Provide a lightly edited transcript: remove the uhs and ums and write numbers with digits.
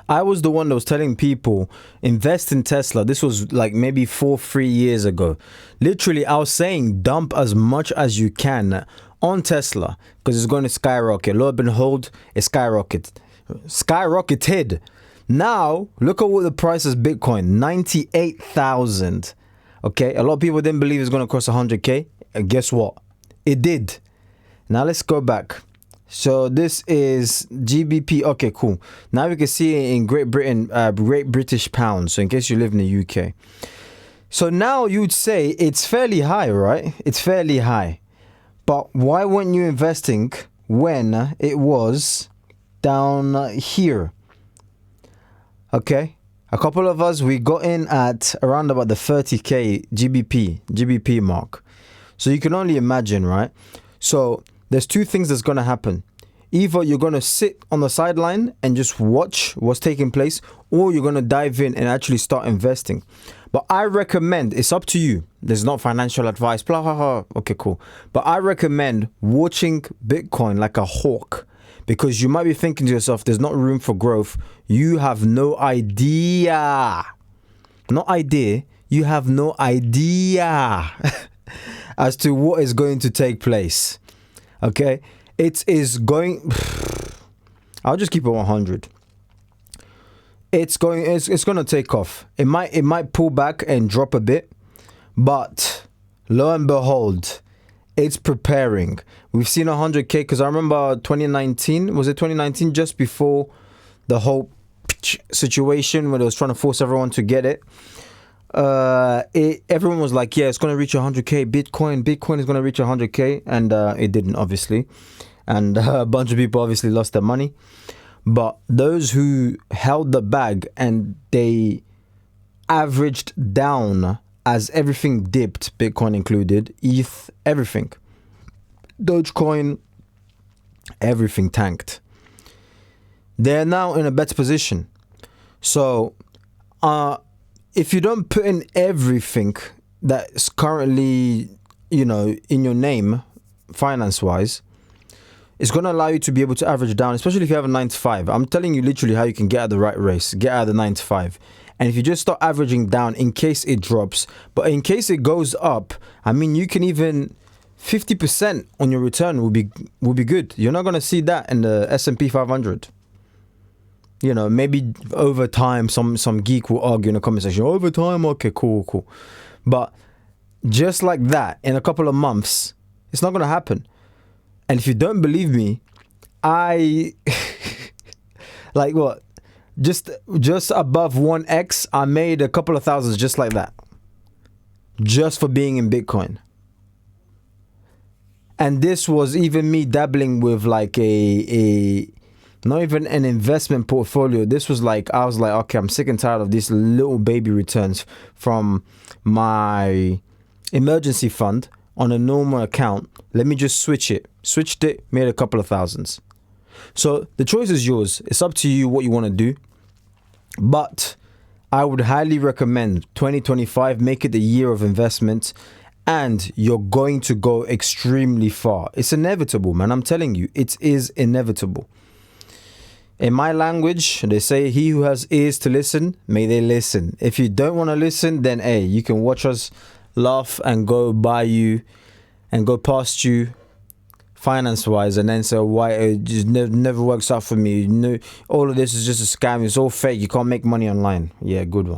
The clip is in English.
I was the one that was telling people invest in Tesla. This was like maybe 3 years ago. Literally, I was saying dump as much as you can on Tesla because it's going to skyrocket. Lo and behold, it skyrocketed. Now look at what the price is. Bitcoin 98,000. Okay, a lot of people didn't believe it's going to cost 100k. And guess what? It did. Now let's go back. So this is GBP. Okay, cool. Now we can see it in Great Britain, Great British pounds. So in case you live in the UK. So now you'd say it's fairly high, right? It's fairly high. But why weren't you investing when it was down here? Okay. A couple of us, we got in at around about the 30k GBP mark. So you can only imagine, right? So there's two things that's going to happen. Either you're going to sit on the sideline and just watch what's taking place, or you're going to dive in and actually start investing. But I recommend, it's up to you. There's not financial advice, blah, blah, blah. Okay, cool. But I recommend watching Bitcoin like a hawk, because you might be thinking to yourself, there's not room for growth. You have no idea. Not idea. You have no idea as to what is going to take place. Okay, it is going. I'll just keep it 100. It's going to take off. It might pull back and drop a bit, but lo and behold, it's preparing. We've seen 100k because I remember 2019. Was it 2019? Just before the whole situation where they was trying to force everyone to get it. Everyone was like, yeah, it's going to reach 100k. Bitcoin is going to reach 100k, and it didn't, obviously, and a bunch of people obviously lost their money. But those who held the bag and they averaged down as everything dipped, Bitcoin included, ETH, everything, Dogecoin, everything tanked. They're now in a better position. So if you don't put in everything that's currently, in your name, finance-wise, it's going to allow you to be able to average down, especially if you have a 9 to 5. I'm telling you literally how you can get out of the right race, get out of the 9 to 5. And if you just start averaging down in case it drops, but in case it goes up, I mean, you can even 50% on your return will be good. You're not going to see that in the S&P 500. Maybe over time, some geek will argue in the comment section, over time, okay, cool. But just like that, in a couple of months, it's not going to happen. And if you don't believe me, I, like what? Just above 1x, I made a couple of thousands just like that. Just for being in Bitcoin. And this was even me dabbling with like a not even an investment portfolio. This was like, I was like, okay, I'm sick and tired of these little baby returns from my emergency fund on a normal account. Let me just switch it. Switched it, made a couple of thousands. So the choice is yours. It's up to you what you want to do. But I would highly recommend 2025, make it the year of investment, and you're going to go extremely far. It's inevitable, man. I'm telling you, it is inevitable. In my language, they say, he who has ears to listen, may they listen. If you don't want to listen, then hey, you can watch us laugh and go by you and go past you finance-wise, and then say, why it just never works out for me. All of this is just a scam. It's all fake. You can't make money online. Yeah, good one.